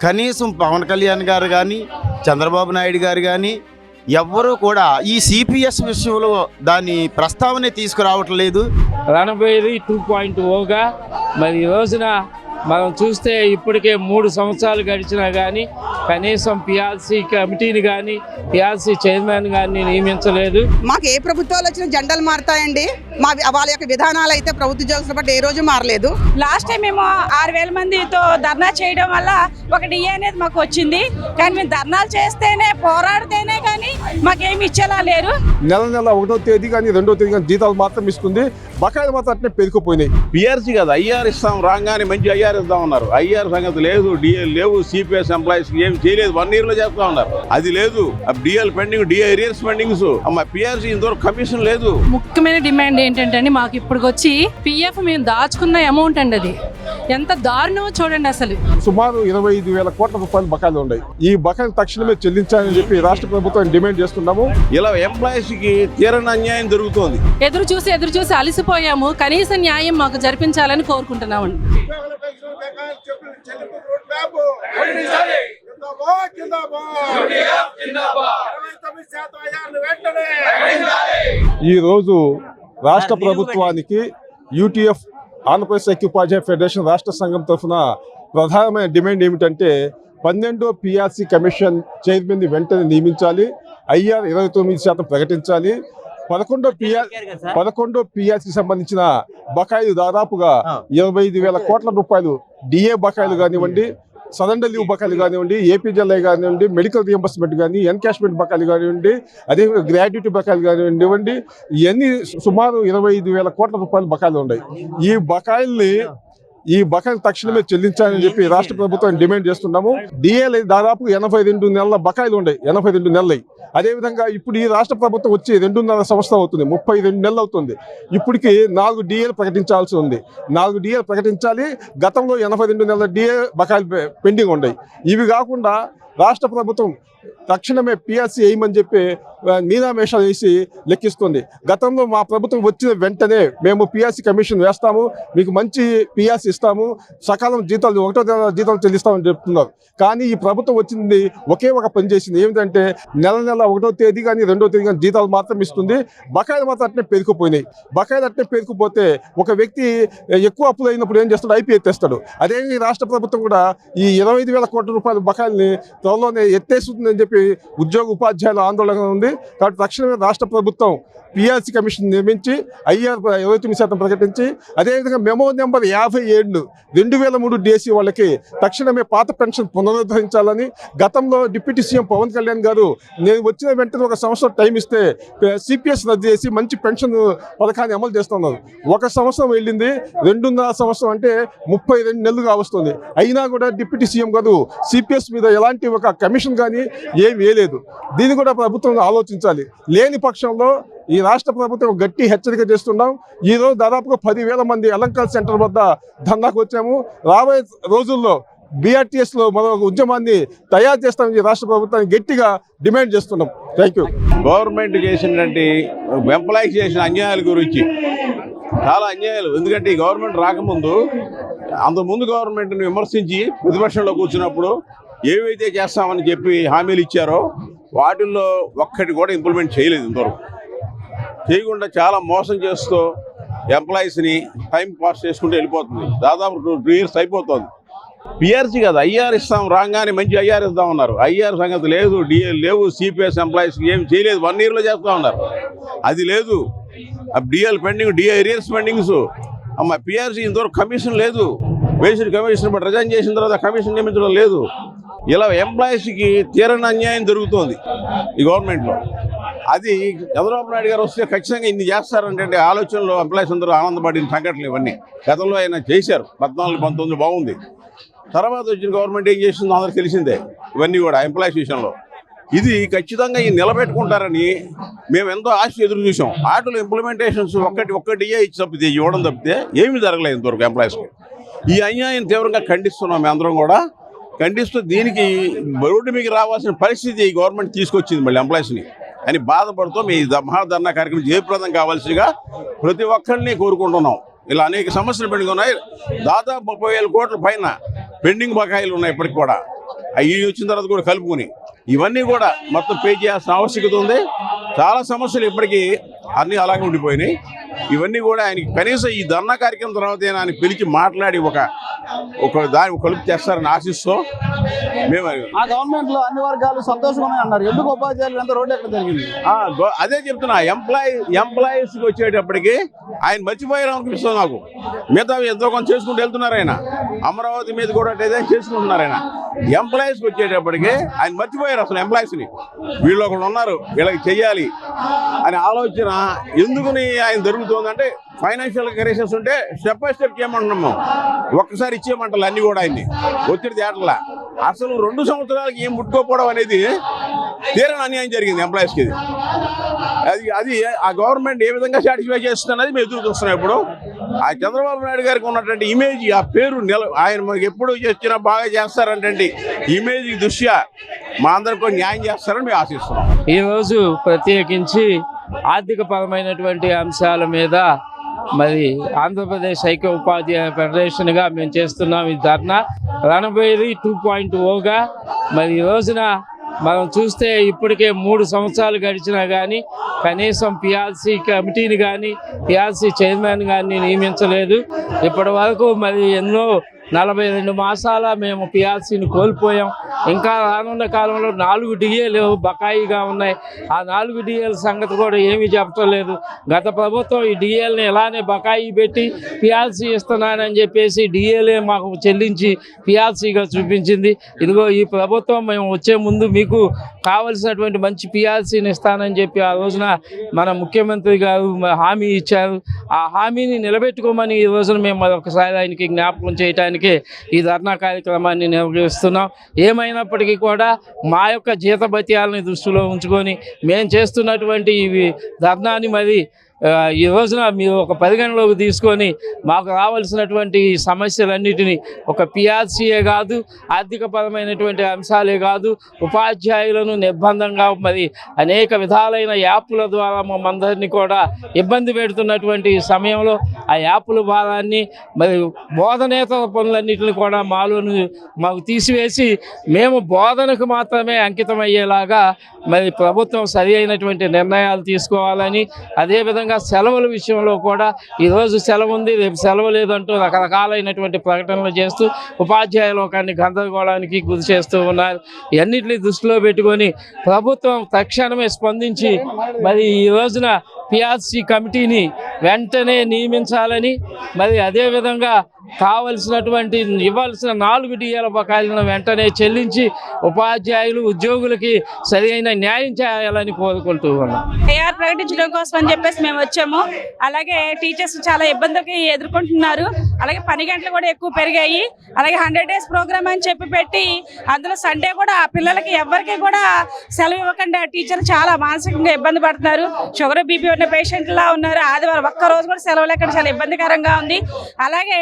కనీసం పవన్ కళ్యాణ్ గారు కానీ చంద్రబాబు నాయుడు గారు కానీ ఎవ్వరూ కూడా ఈ సిపిఎస్ విషయంలో దాని ప్రస్తావనే తీసుకురావట్లేదు. రణబేరి 2.0గా మరి ఈ రోజున మనం చూస్తే ఇప్పటికే 3 సంవత్సరాలు గడిచినా కానీ కనీసం పిఆర్సీ కమిటీని కానీ పిఆర్సీ చైర్మన్ కానీ నియమించలేదు. మాకు ఏ ప్రభుత్వాలు వచ్చినా జెండాలు మారుతాయండి. వాళ్ళ యొక్క విధానాలు అయితే ప్రభుత్వ ఉద్యోగుల బట్టి ఏ రోజు మారలేదు. లాస్ట్ టైం మేము 6,000 మందితో ధర్నా చేయడం వల్ల ఒక డిఏ అనేది మాకు వచ్చింది. కానీ మేము ధర్నాలు చేస్తేనే పోరాడితేనే కానీ మాకేమి ఇచ్చేలా లేరు. నెల 1వ తేదీ కానీ 2వ తేదీ కానీ జీతాలు మాత్రం ఇస్తుంది, బకాయిలు మాత్రం అట్నే పెరిగిపోయినాయి. పిఆర్సీ కాదు ఐఆర్ ఇస్తాం, రాగానే మంచి ఐఆర్ ఇద్దామన్నారు. ఐఆర్ సంగతి లేదు, డిఎల్ లేవు, సిపిఎస్ ఎంప్లాయీస్ ఏం చేయలేదు, 1 year లో చేస్తా ఉన్నారు. అది లేదు, DL pending, DA arrears pendings. PRC ఇంతవరకు కమిషన్ లేదు. ముఖ్యమైన డిమాండ్ ఏంటంటే మాకు ఇప్పుడు వచ్చి పిఎఫ్ మేము దాచుకున్న అమౌంట్ అండి, అది ఎంత దారుణమో చూడండి. అసలు సుమారు 25,000 కోట్ల రూపాయలు బకాయిలు ఉన్నాయి. ఈ బకాయిలు తక్షణమే చెల్లించాలని చెప్పి రాష్ట్ర ప్రభుత్వం డిమాండ్ చేస్తున్నాము. ఇలా ఎంప్లాయీస్ కి తీరని అన్యాయం జరుగుతోంది. ఎదురు చూసి అలసిపోయాము. కనీస న్యాయం మాకు జరిపించాలని కోరుకుంటున్నామండి. ఈ రోజు రాష్ట్ర ప్రభుత్వానికి యూటీఎఫ్ ఆంధ్రప్రదేశ్ ఐక్యోపాధ్యాయ ఫెడరేషన్ రాష్ట్ర సంఘం తరఫున ప్రధానమైన డిమాండ్ ఏమిటంటే 12వ పిఆర్సీ కమిషన్ చైర్మన్ వెంటనే నియమించాలి, ఐఆర్ 29% ప్రకటించాలి, 11వ పిఆర్సీ సంబంధించిన బకాయిలు దాదాపుగా 25,000 కోట్ల రూపాయలు డిఏ బకాయిలు కానివ్వండి, సరెండర్ లీవ్ బకాయిలు కానివ్వండి, ఏపీజీఎల్ఐ కానివ్వండి, మెడికల్ రియంబర్స్మెంట్ కానీ, ఎన్కాష్మెంట్ బకాయిలు కానివ్వండి, అదేవిధంగా గ్రాడ్యుయేటీ బకాయిలు కానివ్వండి, ఇవన్నీ సుమారు 25,000 కోట్ల రూపాయలు బకాయిలు ఉన్నాయి. ఈ బకాయిలు తక్షణమే చెల్లించాలని చెప్పి రాష్ట్ర ప్రభుత్వం డిమాండ్ చేస్తున్నాము. డిఏలు దాదాపు 82 నెలల బకాయిలు ఉన్నాయి, 82 నెలలు. అదేవిధంగా ఇప్పుడు ఈ రాష్ట్ర ప్రభుత్వం వచ్చి 2.5 సంవత్సరం అవుతుంది, 32 నెలలు అవుతుంది. ఇప్పటికి 4 డిఏలు ప్రకటించాల్సి ఉంది. 4 డిఏలు ప్రకటించాలి. గతంలో 82 నెలల డిఏ బకాయిలు పెండింగ్ ఉన్నాయి. ఇవి కాకుండా రాష్ట్ర ప్రభుత్వం తక్షణమే పిఆర్సీ వేయమని చెప్పి మీనామేషాలు వేసి లెక్కిస్తుంది. గతంలో మా ప్రభుత్వం వచ్చిన వెంటనే మేము పిఆర్సీ కమిషన్ వేస్తాము, మీకు మంచి పిఆర్సీ ఇస్తాము, సకాలం జీతాలు 1వ జీతాలు చెల్లిస్తామని చెప్తున్నారు. కానీ ఈ ప్రభుత్వం వచ్చింది ఒకే ఒక పని చేసింది. ఏమిటంటే నెల 1వ తేదీ కానీ 2వ తేదీ కానీ జీతాలు మాత్రం ఇస్తుంది, బకాయిలు మాత్రం అట్నే పెరిగిపోయినాయి. బకాయిలు అట్నే పెరిగిపోతే ఒక వ్యక్తి ఎక్కువ అప్పులు అయినప్పుడు ఏం చేస్తాడు, ఐపీ ఎత్తేస్తాడు. అదే రాష్ట్ర ప్రభుత్వం కూడా ఈ 25,000 కోట్ల రూపాయల బకాయిల్ని త్వరలోనే ఎత్తేస్తుందని చెప్పి ఉద్యోగ ఉపాధ్యాయుల ఆందోళన ఉంది. కాబట్టి తక్షణమే రాష్ట్ర ప్రభుత్వం పిఆర్సీ కమిషన్ నిర్మించి ఐఆర్ 29% ప్రకటించి, అదేవిధంగా మెమో నెంబర్ 57 2003 డిఎస్సీ వాళ్ళకి తక్షణమే పాత పెన్షన్ పునరుద్ధరించాలని, గతంలో డిప్యూటీ సీఎం పవన్ కళ్యాణ్ గారు నేను వచ్చిన వెంటనే 1 సంవత్సరం టైం ఇస్తే సిపిఎస్ రద్దు చేసి మంచి పెన్షన్ పథకాన్ని అమలు చేస్తున్నారు. 1 సంవత్సరం వెళ్ళింది, 2.5 సంవత్సరం అంటే 32 నెలలు కావస్తుంది. అయినా కూడా డిప్యూటీ సీఎం గారు సిపిఎస్ మీద ఎలాంటి ఒక కమిషన్ కానీ ఏం వేయలేదు. దీన్ని కూడా ప్రభుత్వం ఆలోచించాలి. లేని పక్షంలో ఈ రాష్ట్ర ప్రభుత్వం గట్టి హెచ్చరిక చేస్తున్నాం. ఈరోజు దాదాపుగా 10,000 మంది అలంకార్ సెంటర్ వద్ద ధర్నాకు వచ్చాము. రాబోయే రోజుల్లో బీఆర్టీఎస్లో మరో ఉద్యమాన్ని తయారు చేస్తామని రాష్ట్ర ప్రభుత్వాన్ని గట్టిగా డిమాండ్ చేస్తున్నాం. Thank you. గవర్నమెంట్ చేసినటువంటి ఎంప్లాయీస్ చేసిన అన్యాయాల గురించి చాలా అన్యాయాలు. ఎందుకంటే ఈ గవర్నమెంట్ రాకముందు అంతకుముందు గవర్నమెంట్ని విమర్శించి ప్రతిపక్షంలో కూర్చున్నప్పుడు ఏవైతే చేస్తామని చెప్పి హామీలు ఇచ్చారో వాటిల్లో ఒక్కటి కూడా ఇంప్లిమెంట్ చేయలేదు. ఇంతవరకు చేయకుండా చాలా మోసం చేస్తూ ఎంప్లాయీస్ని టైం పాస్ చేసుకుంటూ వెళ్ళిపోతుంది. దాదాపు 2 years అయిపోతుంది. పిఆర్సీ కాదు ఐఆర్ ఇస్తాం, రాగానే మంచి ఐఆర్ ఇద్దామన్నారు. ఐఆర్ సంగతి లేదు, డిఎల్ లేవు, సిపిఎస్ ఎంప్లాయీస్ ఏం చేయలేదు, 1 year లో చేస్తా ఉన్నారు. అది లేదు, DL pending, DA arrears pendings. PRC ఇంతవరకు కమిషన్ లేదు. వేసిన కమిషన్ బట్ రిజైన్ చేసిన తర్వాత కమిషన్ నియమించడం లేదు. ఇలా ఎంప్లాయీస్కి తీరని అన్యాయం జరుగుతోంది ఈ గవర్నమెంట్లో. అది చంద్రబాబు నాయుడు గారు వస్తే ఖచ్చితంగా ఇన్ని చేస్తారంటే ఆలోచనలో ఎంప్లాయీస్ అందరూ ఆనందపడిన సంఘటనలు ఇవన్నీ గతంలో ఆయన చేశారు. 14-19 బాగుంది. తర్వాత వచ్చిన గవర్నమెంట్ ఏం చేసిందో అందరికి తెలిసిందే. ఇవన్నీ కూడా ఎంప్లాయీస్ విషయంలో ఇది ఖచ్చితంగా ఈ నిలబెట్టుకుంటారని మేము ఎంతో ఆశ ఎదురు చూసాం. వాటిలో ఇంప్లిమెంటేషన్స్ ఒక్కటి ఇచ్చి తప్పితే ఇవ్వడం తప్పితే ఏమీ జరగలేదు ఇంతవరకు ఎంప్లాయీస్కి. ఈ అన్యాయం తీవ్రంగా ఖండిస్తున్నాం. మేము అందరం కూడా ఖండిస్తూ దీనికి రోడ్డు మీకు రావాల్సిన పరిస్థితి ఈ గవర్నమెంట్ తీసుకొచ్చింది మళ్ళీ ఎంప్లాయీస్ని అని బాధపడుతూ మీ మహాధర్నా కార్యక్రమం జయప్రదం కావాల్సిగా ప్రతి ఒక్కరిని కోరుకుంటున్నాం. ఇలా అనేక సమస్యలు పెండింగ్ ఉన్నాయి. దాదాపు 30,000 కోట్ల పైన పెండింగ్ బకాయిలు ఉన్నాయి ఇప్పటికి కూడా. అవి వచ్చిన తర్వాత కూడా కలుపుకొని ఇవన్నీ కూడా మొత్తం పే చేయాల్సిన ఆవశ్యకత ఉంది. చాలా సమస్యలు ఇప్పటికీ అన్నీ అలాగే ఉండిపోయినాయి. ఇవన్నీ కూడా ఆయనకి కనీసం ఈ ధర్నా కార్యక్రమం తర్వాత ఆయన పిలిచి మాట్లాడి ఒక దాన్ని కలుపు చేస్తారని ఆశిస్తూ మేము ఆ గవర్నమెంట్ లో అన్ని వర్గాలు సంతోషంగా అన్నారు. ఎందుకు ఉపాధ్యాయులు ఎంత రోడ్డు ఎక్కడ జరిగింది? అదే చెప్తున్నా. ఎంప్లాయీస్కి వచ్చేటప్పటికి ఆయన మర్చిపోయారు అనిపిస్తుంది నాకు. మిగతా ఎంతో కొంత చేసుకుంటూ వెళ్తున్నారు ఆయన. అమరావతి మీద కూడా డిజైన్ చేసుకుంటున్నారు ఆయన. ఎంప్లాయీస్కి వచ్చేటప్పటికి ఆయన మర్చిపోయారు అసలు ఎంప్లాయీస్ని. వీళ్ళు ఒకళ్ళు ఉన్నారు, వీళ్ళకి చెయ్యాలి అనే ఆలోచన ఎందుకుని ఆయన జరుగుతుందంటే ఫైనాన్షియల్ క్రైసిస్ ఉంటే స్టెప్ బై స్టెప్ చేయమంటున్నాము. ఒక్కసారి ఇచ్చేయమంటారు అన్ని కూడా ఆయన్ని ఒత్తిడి తేటలా. అసలు 2 సంవత్సరాలకి ఏం ముట్టుకోపోవడం అనేది తీరని అన్యాయం జరిగింది ఎంప్లాయీస్కి. అది ఆ గవర్నమెంట్ ఏ విధంగా సాటిస్ఫై చేస్తున్నది మేము ఎదురు చూస్తున్నాం. ఇప్పుడు ఆ చంద్రబాబు నాయుడు గారికి ఉన్నటువంటి ఇమేజ్, ఆ పేరు ఆయన మనకి ఎప్పుడు వచ్చినా బాగా చేస్తారంటే ఇమేజ్ దృష్ట్యా మా అందరికీ న్యాయం చేస్తారని మేము ఆశిస్తున్నాం. ఈరోజు ప్రత్యేకించి ఆర్థిక పరమైనటువంటి అంశాల మీద మరి ఆంధ్రప్రదేశ్ ఐక్య ఉపాధ్యాయ ఫెడరేషన్గా మేము చేస్తున్నాం ఈ ధర్నా. రణబేరి 2.0గా మరి ఈ రోజున మనం చూస్తే ఇప్పటికే 3 సంవత్సరాలు గడిచినా కానీ కనీసం పిఆర్సీ కమిటీని కానీ పిఆర్సీ చైర్మన్ కానీ నియమించలేదు. ఇప్పటి వరకు మరి ఎన్నో 42 మాసాల మేము పిఆర్సీని కోల్పోయాం. ఇంకా రానున్న కాలంలో 4 డిఏలు బకాయిగా ఉన్నాయి. ఆ 4 డిఏల సంగతి కూడా ఏమీ చెప్పటం లేదు. గత ప్రభుత్వం ఈ డిఏలని ఎలానే బకాయి పెట్టి పిఆర్సీ ఇస్తున్నానని చెప్పేసి డిఏలే మాకు చెల్లించి పిఆర్సీగా చూపించింది. ఇదిగో ఈ ప్రభుత్వం మేము వచ్చే ముందు మీకు కావలసినటువంటి మంచి పిఆర్సీని ఇస్తానని చెప్పి ఆ రోజున మన ముఖ్యమంత్రి గారు హామీ ఇచ్చారు. ఆ హామీని నిలబెట్టుకోమని ఈ రోజున మేము మరొకసారి ఆయనకి జ్ఞాపకం చేయడానికి ఈ ధర్నా కార్యక్రమాన్ని నిర్వహిస్తున్నాం. ఏమైనప్పటికీ కూడా మా యొక్క జీతభత్యాలని దృష్టిలో ఉంచుకొని మేము చేస్తున్నటువంటి ఈ ధర్నాని మరి ఈ రోజున మీరు ఒక పరిగణలోకి తీసుకొని మాకు రావాల్సినటువంటి సమస్యలన్నిటినీ ఒక పిఆర్సీయే కాదు, ఆర్థికపరమైనటువంటి అంశాలే కాదు, ఉపాధ్యాయులను నిర్బంధంగా మరి అనేక విధాలైన యాప్ల ద్వారా మమ్మందరినీ కూడా ఇబ్బంది పెడుతున్నటువంటి సమయంలో ఆ యాప్ల భారాన్ని మరి బోధనేతర పనులన్నింటినీ కూడా మాకు తీసివేసి మేము బోధనకు మాత్రమే అంకితం అయ్యేలాగా మరి ప్రభుత్వం సరి అయినటువంటి నిర్ణయాలు తీసుకోవాలని, అదేవిధంగా సెలవుల విషయంలో కూడా ఈరోజు సెలవు ఉంది, రేపు సెలవు లేదంటూ రకరకాలైనటువంటి ప్రకటనలు చేస్తూ ఉపాధ్యాయ లోకాన్ని గందరగోళానికి గురి చేస్తూ ఉన్నారు. ఇవన్నిటిని దృష్టిలో పెట్టుకొని ప్రభుత్వం తక్షణమే స్పందించి మరి ఈ రోజున పిఆర్సీ కమిటీని వెంటనే నియమించాలని, మరి అదేవిధంగా కావలసినటువంటి ఇవ్వాల్సిన 4 డిఏల బకాయిలను వెంటనే చెల్లించి ఉపాధ్యాయులు ఉద్యోగులకి సరి అయిన న్యాయం చేయాలని కోరుకుంటూ ఉన్నాం. ఏఆర్ ప్రకటించడం కోసం అని చెప్పేసి మేము వచ్చాము. అలాగే టీచర్స్ చాలా ఇబ్బందులకి ఎదుర్కొంటున్నారు. అలాగే పని గంటలు కూడా ఎక్కువ పెరిగాయి. అలాగే 100 days ప్రోగ్రామ్ అని చెప్పి పెట్టి అందులో సండే కూడా పిల్లలకి ఎవరికి కూడా సెలవు ఇవ్వకుండా టీచర్లు చాలా మానసికంగా ఇబ్బంది పడుతున్నారు. షుగర్ బీపీ ఉన్న పేషెంట్లా ఉన్నారు. ఆదివారం ఒక్కరోజు కూడా సెలవు లేకుండా చాలా ఇబ్బందికరంగా ఉంది. అలాగే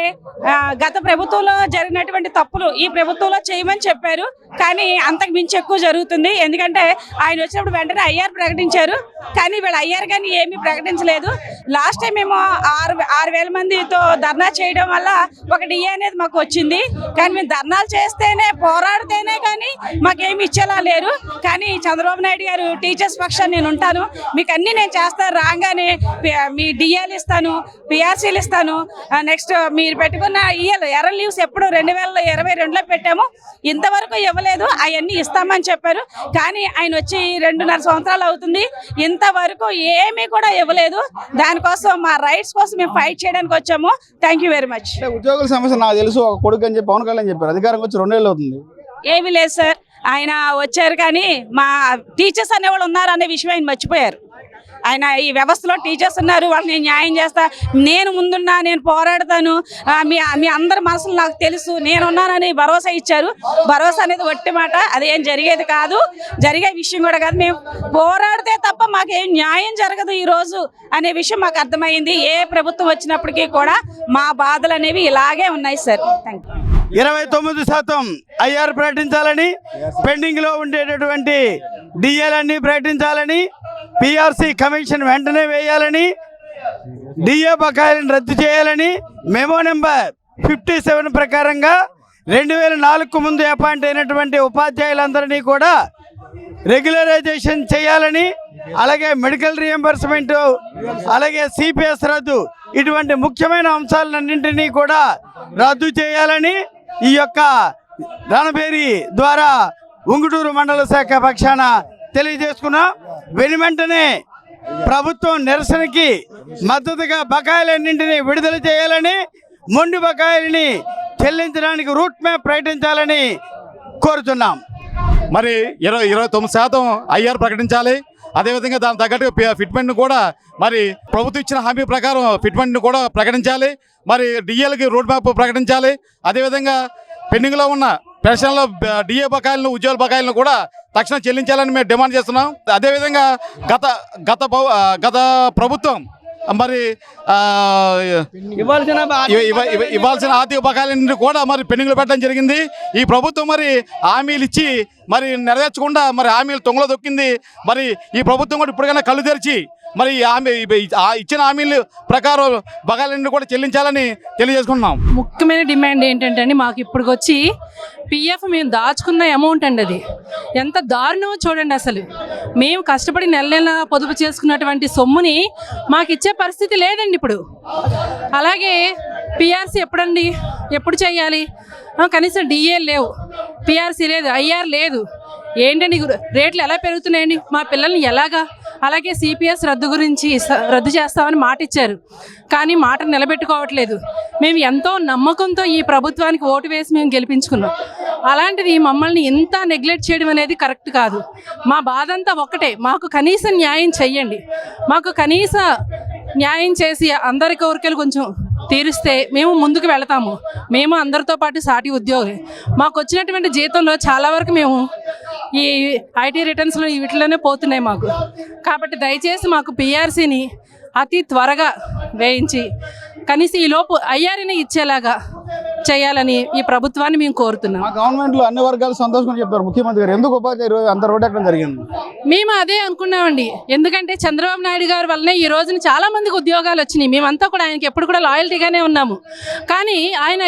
గత ప్రభుత్వంలో జరిగినటువంటి తప్పులు ఈ ప్రభుత్వంలో చేయమని చెప్పారు, కానీ అంతకు మించి ఎక్కువ జరుగుతుంది. ఎందుకంటే ఆయన వచ్చినప్పుడు వెంటనే ఐఆర్ ప్రకటించారు, కానీ వీళ్ళు ఐఆర్ కానీ ఏమీ ప్రకటించలేదు. లాస్ట్ టైం మేము 6,000 మందితో ధర్నా చేయడం వల్ల ఒక డిఏ అనేది మాకు వచ్చింది. కానీ మేము ధర్నాలు చేస్తేనే పోరాడితేనే కానీ మాకేమి ఇచ్చేలా లేరు. కానీ చంద్రబాబు నాయుడు గారు టీచర్స్ పక్షాన్ని నేను ఉంటాను, మీకు అన్నీ నేను చేస్తాను, రాగానే మీ డిఏలు ఇస్తాను, పిఆర్సీలు ఇస్తాను, నెక్స్ట్ మీరు పెట్టుకున్న ఎర్ర లీవ్స్ ఎప్పుడు 2022లో పెట్టాము, ఇంతవరకు ఇవ్వలేదు, అవన్నీ ఇస్తామని చెప్పారు. కానీ ఆయన వచ్చి 2.5 సంవత్సరాలు అవుతుంది, ఇంతవరకు ఏమీ కూడా ఇవ్వలేదు. దానికోసం మా రైట్స్ కోసం మేము ఫైట్ చేయడానికి వచ్చాము. Thank you very much. ఉద్యోగుల సమస్య నాకు తెలుసు, ఒక కొడుకు అని చెప్పి పవన్ కళ్యాణ్ చెప్పారు. అధికారం వచ్చి 2 ఏళ్ళు అవుతుంది. ఏమీ లేదు సార్, ఆయన వచ్చారు కానీ మా టీచర్స్ అనేవాళ్ళు ఉన్నారు అనే విషయం ఆయన మర్చిపోయారు. ఆయన ఈ వ్యవస్థలో టీచర్స్ ఉన్నారు, వాళ్ళకి నేను న్యాయం చేస్తా, నేను ముందున్నా, నేను పోరాడతాను, మీ అందరి మనసులు నాకు తెలుసు, నేనున్నానని భరోసా ఇచ్చారు. భరోసా అనేది వట్టి మాట, అదేం జరిగేది కాదు, జరిగే విషయం కూడా కాదు. మేము పోరాడితే తప్ప మాకేం న్యాయం జరగదు ఈరోజు అనే విషయం మాకు అర్థమైంది. ఏ ప్రభుత్వం వచ్చినప్పటికీ కూడా మా బాధలు అనేవి ఇలాగే ఉన్నాయి సార్. Thank you. 29% ఐఆర్ ప్రకటించాలని, పెండింగ్లో ఉండేటటువంటి డిఏలన్నీ ప్రకటించాలని, పిఆర్సీ కమిషన్ వెంటనే వేయాలని, డిఏ బకాయిలను రద్దు చేయాలని మెమో నెంబర్ 57 ప్రకారంగా 2004కు ముందు అపాయింట్ అయినటువంటి ఉపాధ్యాయులందరినీ కూడా రెగ్యులరైజేషన్ చేయాలని, అలాగే మెడికల్ రియంబర్స్మెంట్, అలాగే సిపిఎస్ రద్దు, ఇటువంటి ముఖ్యమైన అంశాలన్నింటినీ కూడా రద్దు చేయాలని ఈ యొక్క రణబేరి ద్వారా ఉంగుటూరు మండల శాఖ పక్షాన తెలియజేసుకున్నాం. వెంటనే ప్రభుత్వం నిరసనకి మద్దతుగా బకాయిలన్నింటినీ విడుదల చేయాలని, మొండి బకాయిలని చెల్లించడానికి రూట్ మ్యాప్ ప్రకటించాలని కోరుతున్నాం. మరి 29% ఐఆర్ ప్రకటించాలి. అదేవిధంగా దాని తగ్గట్టుగా ఫిట్మెంట్ను కూడా మరి ప్రభుత్వం ఇచ్చిన హామీ ప్రకారం ఫిట్మెంట్ను కూడా ప్రకటించాలి. మరి డిఏలకి రోడ్ మ్యాప్ ప్రకటించాలి. అదేవిధంగా పెండింగ్లో ఉన్న పెన్షన్ల డిఏ బకాయిలను, ఉద్యోగుల బకాయిలను కూడా తక్షణం చెల్లించాలని మేము డిమాండ్ చేస్తున్నాం. అదేవిధంగా గత ప్రభుత్వం మరి ఇవ్వాల్సిన ఆర్థిక బకాయిలన్నీ కూడా మరి పెండింగ్లో పెట్టడం జరిగింది. ఈ ప్రభుత్వం మరి హామీలు ఇచ్చి మరి నెరవేర్చకుండా మరి హామీలు తొంగలో దొక్కింది. మరి ఈ ప్రభుత్వం కూడా ఇప్పటికైనా కళ్ళు తెరిచి మరి ఇచ్చిన హామీల ప్రకారం బకాయిలన్నీ కూడా చెల్లించాలని తెలియజేసుకుంటున్నాం. ముఖ్యమైన డిమాండ్ ఏంటంటే అండి, మాకు ఇప్పటికొచ్చి పిఎఫ్ మేము దాచుకున్న అమౌంట్ అండి, అది ఎంత దారుణమో చూడండి. అసలు మేము కష్టపడి నెల నెల పొదుపు చేసుకున్నటువంటి సొమ్ముని మాకు ఇచ్చే పరిస్థితి లేదండి ఇప్పుడు. అలాగే పిఆర్సీ ఎప్పుడు చేయాలి? కనీసం డిఏ లేవు, పిఆర్సీ లేదు, ఐఆర్ లేదు. ఏంటండి రేట్లు ఎలా పెరుగుతున్నాయండి? మా పిల్లల్ని ఎలాగా? అలాగే సిపిఎస్ రద్దు చేస్తామని మాట ఇచ్చారు, కానీ మాట నిలబెట్టుకోవట్లేదు. మేము ఎంతో నమ్మకంతో ఈ ప్రభుత్వానికి ఓటు వేసి మేము గెలిపించుకున్నాం. అలాంటిది మమ్మల్ని ఇంత నెగ్లెక్ట్ చేయడం అనేది కరెక్ట్ కాదు. మా బాధ అంతా ఒక్కటే, మాకు కనీస న్యాయం చెయ్యండి. మాకు కనీస న్యాయం చేసి అందరి కోరికలు కొంచెం తీరిస్తే మేము ముందుకు వెళతాము. మేము అందరితో పాటు సాటి ఉద్యోగి. మాకు వచ్చినటువంటి జీతంలో చాలా వరకు మేము ఈ ఐటీ రిటర్న్స్లో వీటిలోనే పోతున్నాయి మాకు. కాబట్టి దయచేసి మాకు పిఆర్సీని అతి త్వరగా వేయించి కనీసం ఈ లోపు ఐఆర్ని ఇచ్చేలాగా చేయాలని ఈ ప్రభుత్వాన్ని మేము కోరుతున్నాం. గవర్నమెంట్లో అన్ని వర్గాలు సంతోషంగా చెప్తారు ముఖ్యమంత్రి గారు, ఎందుకు ఉపాధ్యాయులు అంత రోడ్ ఎక్కడం జరిగింది? మేము అదే అనుకున్నామండి. ఎందుకంటే చంద్రబాబు నాయుడు గారి వల్లనే ఈ రోజున చాలా మందికి ఉద్యోగాలు వచ్చినాయి. మేమంతా కూడా ఆయనకి ఎప్పుడు కూడా లాయల్టీగానే ఉన్నాము. కానీ ఆయన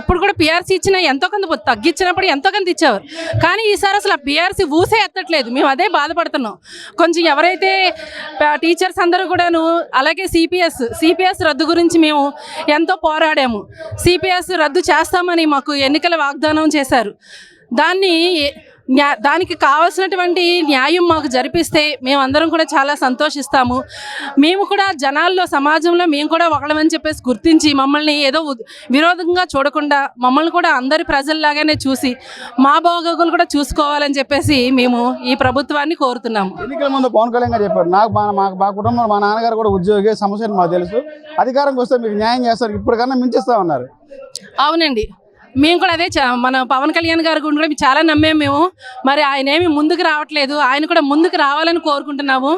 ఎప్పుడు కూడా పిఆర్సీ ఇచ్చినా ఎంతో కొంత తగ్గించినప్పుడు ఎంతో కొంత ఇచ్చేవారు. కానీ ఈసారి అసలు ఆ పిఆర్సీ ఊసే ఎత్తట్లేదు. మేము అదే బాధపడుతున్నాం. కొంచెం ఎవరైతే టీచర్స్ అందరూ కూడాను, అలాగే సిపిఎస్ రద్దు గురించి మేము ఎంతో పోరాడాము. సిపిఎస్ రద్దు చేస్తామని మాకు ఎన్నికల వాగ్దానం చేశారు. దానికి కావాల్సినటువంటి న్యాయం మాకు జరిపిస్తే మేమందరం కూడా చాలా సంతోషిస్తాము. మేము కూడా జనాల్లో, సమాజంలో మేము కూడా ఒకళ్ళమని చెప్పేసి గుర్తించి మమ్మల్ని ఏదో విరోధంగా చూడకుండా మమ్మల్ని కూడా అందరి ప్రజల్లాగానే చూసి మా బాగోగులు కూడా చూసుకోవాలని చెప్పేసి మేము ఈ ప్రభుత్వాన్ని కోరుతున్నాము. ఎన్నికల ముందు పవన్ కళ్యాణ్ గారు చెప్పారు, మా కుటుంబంలో మా నాన్నగారు కూడా ఉద్యోగి, సమస్యలు మాకు తెలుసు, అధికారంకి వస్తే మీకు న్యాయం చేస్తారు, ఇప్పటికన్నా మించిస్తామన్నారు. అవునండి, మేము కూడా అదే మన పవన్ కళ్యాణ్ గారి గురించి కూడా చాలా నమ్మాము మేము. మరి ఆయన ఏమి ముందుకు రావట్లేదు. ఆయన కూడా ముందుకు రావాలని కోరుకుంటున్నాము.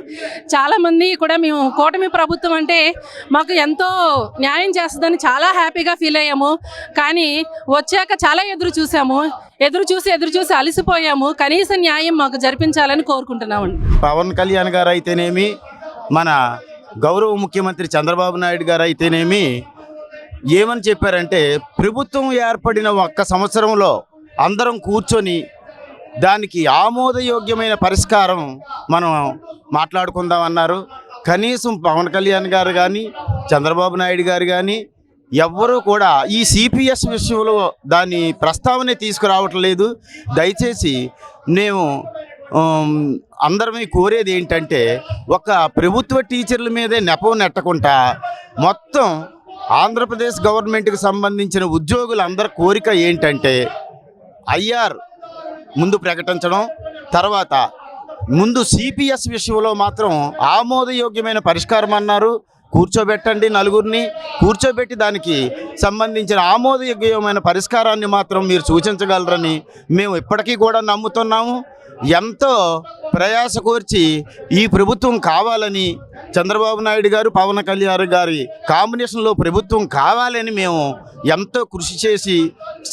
చాలామంది కూడా మేము కూటమి ప్రభుత్వం అంటే మాకు ఎంతో న్యాయం చేస్తుందని చాలా హ్యాపీగా ఫీల్ అయ్యాము. కానీ వచ్చాక చాలా ఎదురు చూసి అలసిపోయాము. కనీస న్యాయం మాకు జరిపించాలని కోరుకుంటున్నామండి. పవన్ కళ్యాణ్ గారు అయితేనేమి, మన గౌరవ ముఖ్యమంత్రి చంద్రబాబు నాయుడు గారు అయితేనేమి ఏమని చెప్పారంటే, ప్రభుత్వం ఏర్పడిన 1 సంవత్సరంలో అందరం కూర్చొని దానికి ఆమోదయోగ్యమైన పరిష్కారం మనం మాట్లాడుకుందామన్నారు. కనీసం పవన్ కళ్యాణ్ గారు కానీ, చంద్రబాబు నాయుడు గారు కానీ ఎవ్వరూ కూడా ఈ సిపిఎస్ విషయంలో దాని ప్రస్తావనే తీసుకురావట్లేదు. దయచేసి మేము అందరమే కోరేది ఏంటంటే, ఒక ప్రభుత్వ టీచర్ల మీదే నెపం నెట్టకుండా మొత్తం ఆంధ్రప్రదేశ్ గవర్నమెంట్కి సంబంధించిన ఉద్యోగులందరి కోరిక ఏంటంటే ఐఆర్ ముందు ప్రకటించడం, తర్వాత ముందు సిపిఎస్ విషయంలో మాత్రం ఆమోదయోగ్యమైన పరిష్కారం అన్నారు. కూర్చోబెట్టండి, నలుగురిని కూర్చోబెట్టి దానికి సంబంధించిన ఆమోదయోగ్యమైన పరిష్కారాన్ని మాత్రం మీరు సూచించగలరని మేము ఇప్పటికీ కూడా నమ్ముతున్నాము. ఎంతో ప్రయాస కోర్చి ఈ ప్రభుత్వం కావాలని, చంద్రబాబు నాయుడు గారు పవన్ కళ్యాణ్ గారి కాంబినేషన్లో ప్రభుత్వం కావాలని మేము ఎంతో కృషి చేసి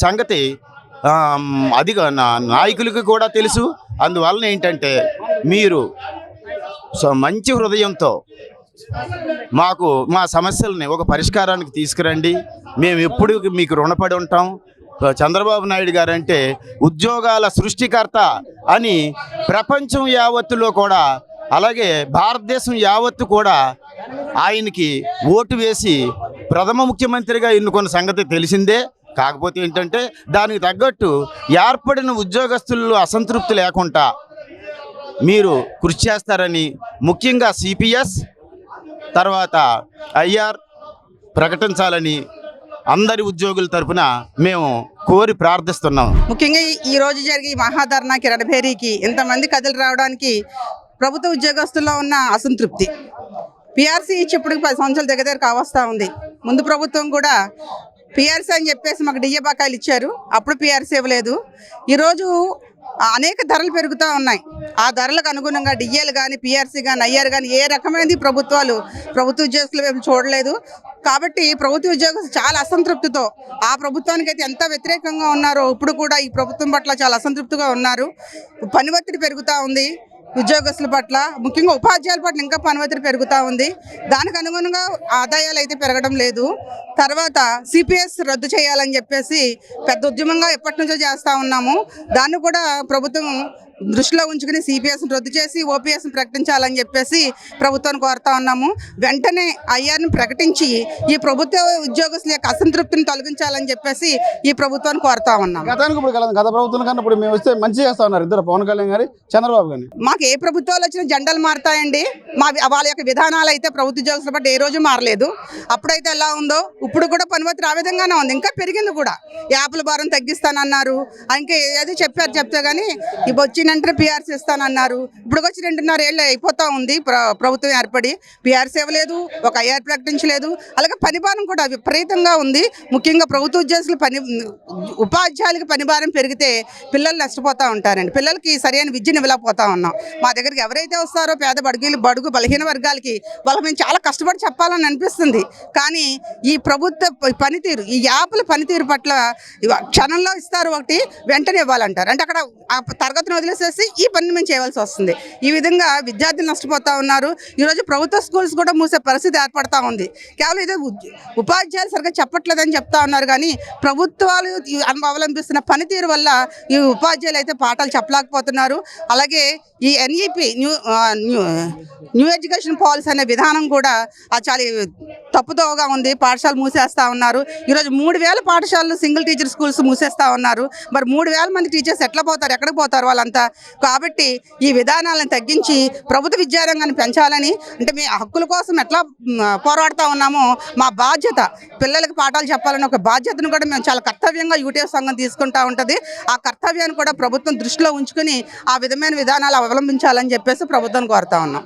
సంగతి నాయకులకి కూడా తెలుసు. అందువలన ఏంటంటే మీరు మంచి హృదయంతో మా సమస్యల్ని ఒక పరిష్కారానికి తీసుకురండి. మేము ఎప్పుడు మీకు రుణపడి ఉంటాం. చంద్రబాబు నాయుడు గారు అంటే ఉద్యోగాల సృష్టికర్త అని ప్రపంచం యావత్తులో కూడా, అలాగే భారతదేశం యావత్తు కూడా ఆయనకి ఓటు వేసి ప్రథమ ముఖ్యమంత్రిగా ఎన్నుకున్న సంగతి తెలిసిందే. కాకపోతే ఏంటంటే దానికి తగ్గట్టు ఏర్పడిన ఉద్యోగస్తుల్లో అసంతృప్తి లేకుండా మీరు కృషి చేస్తారని, ముఖ్యంగా సిపిఎస్ తర్వాత ఐఆర్ ప్రకటించాలని అందరి ఉద్యోగుల తరపున మేము కోరి ప్రార్థిస్తున్నాం. ముఖ్యంగా ఈ రోజు జరిగే ఈ మహాధర్నాకి రణభేరీకి ఇంతమంది కథలు రావడానికి ప్రభుత్వ ఉద్యోగస్తుల్లో ఉన్న అసంతృప్తి. పిఆర్సీ ఇచ్చి ఇప్పటికి 10 సంవత్సరాల దగ్గర కావస్తూ ఉంది. ముందు ప్రభుత్వం కూడా పిఆర్సీ అని చెప్పేసి మాకు డిఏ బకాయిలు ఇచ్చారు, అప్పుడు పిఆర్సీ ఇవ్వలేదు. ఈరోజు అనేక ధరలు పెరుగుతూ ఉన్నాయి. ఆ ధరలకు అనుగుణంగా డిఏలు కానీ, పిఆర్సీ కానీ, ఐఆర్ కానీ ఏ రకమైనది ప్రభుత్వ ఉద్యోగస్తుల వైపు చూడలేదు. కాబట్టి ప్రభుత్వ ఉద్యోగస్తులు చాలా అసంతృప్తితో ఆ ప్రభుత్వానికి అయితే ఎంత వ్యతిరేకంగా ఉన్నారో ఇప్పుడు కూడా ఈ ప్రభుత్వం పట్ల చాలా అసంతృప్తిగా ఉన్నారు. పని ఒత్తిడి పెరుగుతూ ఉంది ఉద్యోగస్తుల పట్ల, ముఖ్యంగా ఉపాధ్యాయుల పట్ల ఇంకా పని ఒత్తిడి పెరుగుతూ ఉంది. దానికి అనుగుణంగా ఆదాయాలు అయితే పెరగడం లేదు. తర్వాత సిపిఎస్ రద్దు చేయాలని చెప్పేసి పెద్ద ఉద్యమంగా ఎప్పటి నుంచో చేస్తూ ఉన్నాము. దాన్ని కూడా ప్రభుత్వం దృష్టిలో ఉంచుకుని సిపిఎస్ని రద్దు చేసి ఓపీఎస్ని ప్రకటించాలని చెప్పేసి ప్రభుత్వాన్ని కోరుతా ఉన్నాము. వెంటనే ఐఆర్ని ప్రకటించి ఈ ప్రభుత్వ ఉద్యోగస్తుల యొక్క అసంతృప్తిని తొలగించాలని చెప్పేసి ఈ ప్రభుత్వాన్ని కోరుతా ఉన్నాం. గతానికి ఇప్పుడు గత ప్రభుత్వం కన్నా ఇప్పుడు మేము వస్తే మంచి చేస్తా ఉన్నారు ఇద్దరు, పవన్ కళ్యాణ్ గారి, చంద్రబాబు గారిని. మాకు ఏ ప్రభుత్వాలు వచ్చినా జెండాలు మారుతాయండి. వాళ్ళ యొక్క విధానాలు అయితే ప్రభుత్వ ఉద్యోగస్తుల పట్ల ఏ రోజు మారలేదు. అప్పుడైతే ఎలా ఉందో ఇప్పుడు కూడా పనివత్తి ఆ విధంగానే ఉంది, ఇంకా పెరిగింది కూడా. యాప్ల భారం తగ్గిస్తానన్నారు, ఇంకా ఏది చెప్తే కానీ ఇప్పుడు వచ్చినంటే పిఆర్సీ ఇస్తానన్నారు. ఇప్పుడు వచ్చి 2.5 ఏళ్ళు అయిపోతా ఉంది ప్రభుత్వం ఏర్పడి, పిఆర్సీ ఇవ్వలేదు, ఒక ఐఆర్ ప్రకటించలేదు. అలాగే పని భారం కూడా విపరీతంగా ఉంది. ముఖ్యంగా ప్రభుత్వ ఉద్యోగులు ఉపాధ్యాయులకి పని భారం పెరిగితే పిల్లలు నష్టపోతూ ఉంటారండి. పిల్లలకి సరైన విద్యను ఇవ్వలేకపోతా ఉన్నాం. మా దగ్గరికి ఎవరైతే వస్తారో పేద బడుగు బలహీన వర్గాలకి వాళ్ళకి మేము చాలా కష్టపడి చెప్పాలని అనిపిస్తుంది. కానీ ఈ ప్రభుత్వ పనితీరు, ఈ యాప్ల పనితీరు పట్ల క్షణంలో ఇస్తారు ఒకటి, వెంటనే ఇవ్వాలంటారు. అంటే అక్కడ ఆ తరగతిని వదిలేసేసి ఈ పని మేము చేయవలసి వస్తుంది. ఈ విధంగా విద్యార్థులు నష్టపోతూ ఉన్నారు. ఈరోజు ప్రభుత్వ స్కూల్స్ కూడా మూసే పరిస్థితి ఏర్పడతా ఉంది. కేవలం ఇదే ఉపాధ్యాయులు సరిగ్గా చెప్పట్లేదని చెప్తా ఉన్నారు, కానీ ప్రభుత్వాలు అవలంబిస్తున్న పనితీరు వల్ల ఈ ఉపాధ్యాయులు అయితే పాఠాలు చెప్పలేకపోతున్నారు. అలాగే ఈ ఎన్ఈపి న్యూ ఎడ్యుకేషన్ పాలసీ అనే విధానం కూడా చాలా తప్పుదోవగా ఉంది. పాఠశాలలు మూసేస్తూ ఉన్నారు. ఈరోజు 3,000 పాఠశాలలు సింగిల్ టీచర్ స్కూల్స్ మూసేస్తూ ఉన్నారు. మరి 3,000 మంది టీచర్స్ ఎట్లా పోతారు, ఎక్కడికి పోతారు వాళ్ళంతా? కాబట్టి ఈ విధానాలను తగ్గించి ప్రభుత్వ విద్యారంగాన్ని పెంచాలని, అంటే మీ హక్కుల కోసం ఎట్లా పోరాడుతూ ఉన్నామో మా బాధ్యత పిల్లలకి పాఠాలు చెప్పాలని ఒక బాధ్యతను కూడా మేము చాలా కర్తవ్యంగా యూటీఎఫ్ సంఘం తీసుకుంటూ ఉంటుంది. ఆ కర్తవ్యాన్ని కూడా ప్రభుత్వం దృష్టిలో ఉంచుకుని ఆ విధమైన విధానాలు అవలంబించాలని చెప్పేసి ప్రభుత్వాన్ని కోరుతా ఉన్నాం.